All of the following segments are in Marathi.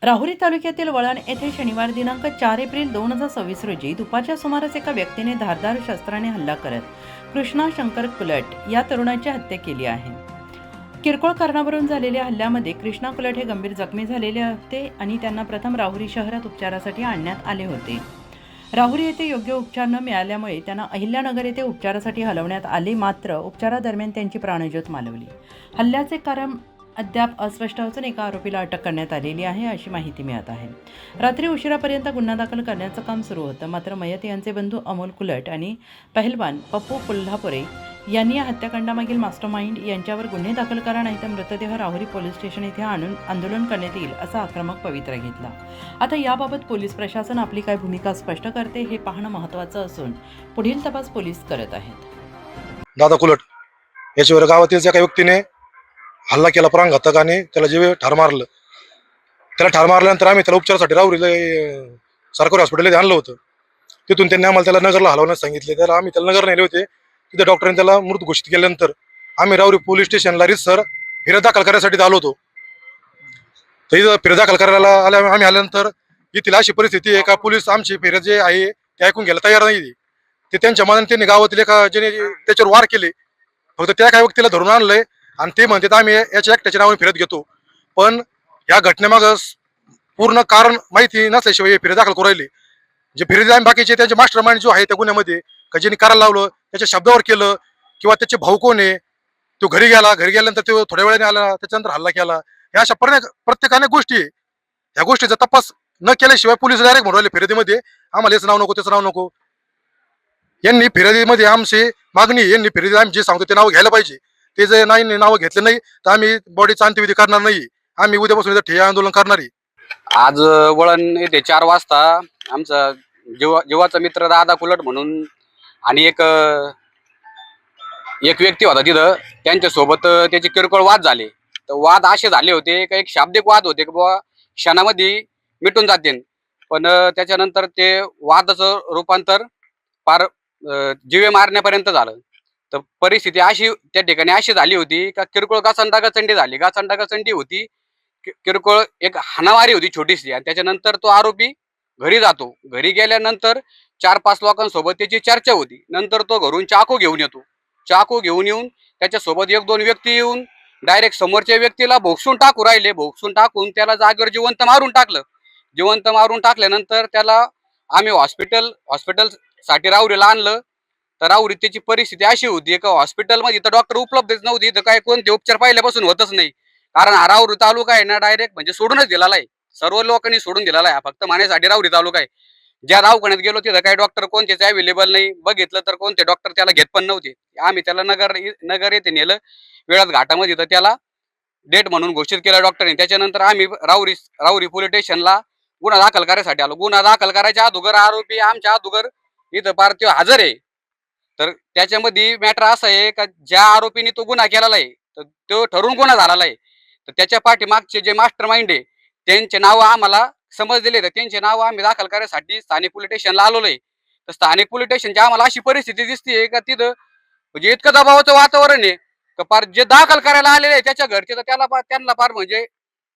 राहुरी तालुक्यातील वळण येथे शनिवार दिनांक 4 एप्रिल 2026 रोजी दुपारच्या सुमारास एका व्यक्तीने धारदार शस्त्राने हल्ला करत कृष्णा शंकर कुलट या तरुणाची हत्या केली आहे. किरकोळ कारणावरून झालेल्या हल्ल्यामध्ये कृष्णा कुलट हे गंभीर जखमी झालेले होते आणि त्यांना प्रथम राहुरी शहरात उपचारासाठी आणण्यात आले होते. राहुरी येथे योग्य उपचार न मिळाल्यामुळे त्यांना अहिल्यानगर येथे उपचारासाठी हलवण्यात आले, मात्र उपचारादरम्यान त्यांची प्राणज्योत मालवली. हल्ल्याचे कारण अद्याप अस्पष्ट असून एका आरोपीला अटक करण्यात आलेली आहे अशी माहिती मिळत आहे. रात्री उशिरापर्यंत गुन्हा दाखल करण्याचं काम सुरू होतं, मात्र मयत यांचे बंधू अमोल कुलट आणि पहिलवान पप्पू कोल्हापुरे यांनी या हत्याकांडामागील मास्टरमाइंड यांच्यावर गुन्हे दाखल करा, नाहीतर मृतदेह राहुरी पोलीस स्टेशन येथे आणून आंदोलन करण्यात येईल असा आक्रमक पवित्रा घेतला. आता याबाबत पोलीस प्रशासन आपली काय भूमिका स्पष्ट करते हे पाहणं महत्त्वाचं असून पुढील तपास पोलीस करत आहेत. दादा कुलट याच्यावर गावातील एका व्यक्तीने हल्ला केला प्राणघातकाने, त्याला जीवे ठार मारलं. त्याला ठार मारल्यानंतर आम्ही त्याला उपचारासाठी राहुरीला सरकारी हॉस्पिटलमध्ये आणलं होतं. तिथून त्यांनी आम्हाला त्याला नगरला हलवण्यास सांगितले. त्याला आम्ही त्याला नगर नेले होते. तिथे डॉक्टरांनी त्याला मृत घोषित केल्यानंतर आम्ही राहुरी पोलीस स्टेशनला रितसर फिर्याद दाखल करण्यासाठी आलो होतो. तर इथं फिर्याद दाखल करायला आम्ही आल्यानंतर येथील अशी परिस्थिती आहे का पोलीस आमची फिर्याद जे आहे ते ऐकून घ्यायला तयार नाही. ते त्यांच्या मनाने त्यांनी गावातील एका ज्याने त्याच्यावर वार केले, फक्त त्या काही व्यक्तीला धरून आणलंय आणि ते म्हणतात आम्ही याच्या एकट्याच्या नावाने फिर्याद घेतो. पण या घटनेमागं पूर्ण कारण माहिती नसल्याशिवाय फिर्याद दाखल करू राहिले. जे फिर्यादी आम्ही बाकीचे त्यांचे मास्टर माइंड जो आहे त्या गुन्ह्यामध्ये का ज्यांनी करायला लावलं त्याच्या शब्दावर केलं, किंवा त्याचे भाऊ कोण आहे, तो घरी गेल्यानंतर तो थोड्या वेळाने आला, त्याच्यानंतर हल्ला केला, ह्या अशा प्रत्येकाने गोष्टी आहे. ह्या गोष्टीचा तपास न केल्याशिवाय पोलीस डायरेक्ट म्हणून राहिले फिर्यादीमध्ये आम्हाला याचं नाव नको त्याचं नाव नको. यांनी फिर्यादीमध्ये आमची मागणी, यांनी फिर्यादी आम्ही जे सांगतो ते नाव घ्यायला पाहिजे. ते जर नाही नावं घेतले नाही तर आम्ही बॉडीचा अंत्यविधी करणार नाही. आम्ही उद्यापासून इथं ठिय्या आंदोलन करणार आहे. आज वळण येथे 4 वाजता आमचा जीवाचा मित्र दादा कुलट म्हणून आणि एक व्यक्ती होता तिथं, त्यांच्यासोबत त्याचे किरकोळ वाद झाले. तर वाद असे झाले होते का एक शाब्दिक वाद होते की बाबा क्षणामध्ये मिटून जाते, पण त्याच्यानंतर ते वादाचं रूपांतर फार जीवे मारण्यापर्यंत झालं. तर परिस्थिती अशी त्या ठिकाणी अशी झाली होती का किरकोळ गाचंडागचंडी झाली. गाचंडागचंडी होती, किरकोळ एक हाणामारी होती छोटीशी, आणि त्याच्यानंतर तो आरोपी घरी जातो. घरी गेल्यानंतर 4-5 लोकांसोबत त्याची चर्चा होती. नंतर तो घरून चाकू घेऊन येतो. चाकू घेऊन येऊन त्याच्यासोबत 1-2 व्यक्ती येऊन डायरेक्ट समोरच्या व्यक्तीला भोगसून टाकू राहिले. भोगसून टाकून त्याला जागेवर जिवंत मारून टाकलं. जिवंत मारून टाकल्यानंतर त्याला आम्ही हॉस्पिटल साठी राहुरीला आणलं. तर राहुरीत त्याची परिस्थिती अशी होती का हॉस्पिटलमध्ये तर डॉक्टर उपलब्धच नव्हती. तर काय कोणते उपचार पहिल्यापासून होतच नाही. कारण हा राहुरी तालुका आहे ना, डायरेक्ट म्हणजे सोडूनच दिलेला आहे. सर्व लोकांनी सोडून दिलेला आहे. फक्त मानेसाठी राहुरी तालुका आहे. ज्या दवाखान्यात गेलो तिथं काही डॉक्टर कोणतेच अवेलेबल नाही. बघितलं तर कोणते डॉक्टर त्याला घेत पण नव्हते. आम्ही त्याला नगर येथे नेलं वेळात घाटामध्ये. तर त्याला डेट म्हणून घोषित केलं डॉक्टरने. त्याच्यानंतर आम्ही राहुरी पोलीस स्टेशनला गुन्हा दाखल करायसाठी आलो. गुन्हा दाखल करायच्या अगोदर आरोपी आमच्या अगोदर इथं पार तो हजर आहे. तर त्याच्यामध्ये मॅटर असं आहे का ज्या आरोपीने तो गुन्हा केलेला आहे तर तो ठरून गुन्हा झालेला आहे. तर त्याच्या पाठीमागचे जे मास्टर माइंड आहे त्यांचे नाव आम्हाला समजलेले. तर त्यांचे नाव आम्ही दाखल करण्यासाठी स्थानिक पोलीस स्टेशनला आलेलो आहे. तर स्थानिक पोलीस स्टेशनची आम्हाला अशी परिस्थिती दिसते का तिथं म्हणजे इतकं दबावाचं वातावरण आहे का पार जे दाखल करायला आलेले आहे त्याच्या घरचे तर त्यांना फार म्हणजे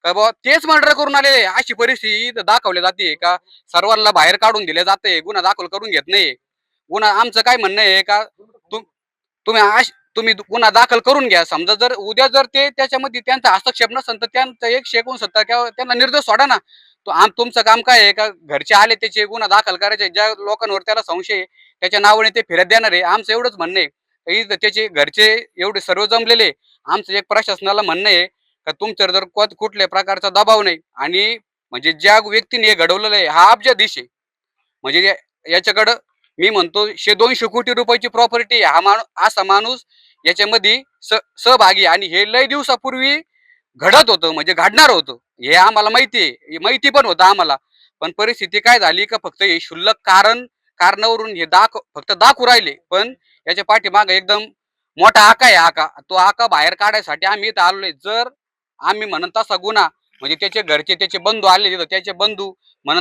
का बाबा तेच मर्डर करून आलेले आहे अशी परिस्थिती दाखवली जाते. का सर्वांना बाहेर काढून दिले जाते, गुन्हा दाखल करून घेत नाही. गुन्हा आमचं काय म्हणणं आहे का तुम्ही गुन्हा दाखल करून घ्या. समजा जर उद्या जर ते त्याच्यामध्ये त्यांचा हस्तक्षेप नसेल तर त्यांचा 169 किंवा त्यांना निर्दोष सोडा ना. तुमचं काम काय आहे का घरचे आले त्याचे गुन्हा दाखल करायचे, ज्या लोकांवर त्याला संशय आहे त्याच्या नावाने ते फिर्याद देणार आहे. आमचं एवढंच म्हणणं आहे. त्याचे घरचे एवढे सर्व जमलेले. आमचं एक प्रशासनाला म्हणणं आहे का तुमच्यावर जर कुठल्या प्रकारचा दबाव नाही, आणि म्हणजे ज्या व्यक्तीने हे घडवलेलं आहे हा अब्जाधीश आहे. म्हणजे याच्याकडं मी म्हणतो 100-200 कोटी रुपयाची प्रॉपर्टी हा असा माणूस याच्यामध्ये सहभागी, आणि हे लय दिवसापूर्वी घडत होतं म्हणजे घडणार होतं हे आम्हाला माहिती आहे. माहिती पण होतं आम्हाला. पण परिस्थिती काय झाली का फक्त हे क्षुल्लक कारणावरून हे फक्त दाखवू राहिले. पण याच्या पाठीमागे एकदम मोठा आका आहे. तो आका बाहेर काढायसाठी आम्ही इथं आलोय. जर आम्ही म्हणत तसा गुन्हा म्हणजे त्याचे घरचे त्याचे बंधू आले तिथं, त्याचे बंधू म्हणत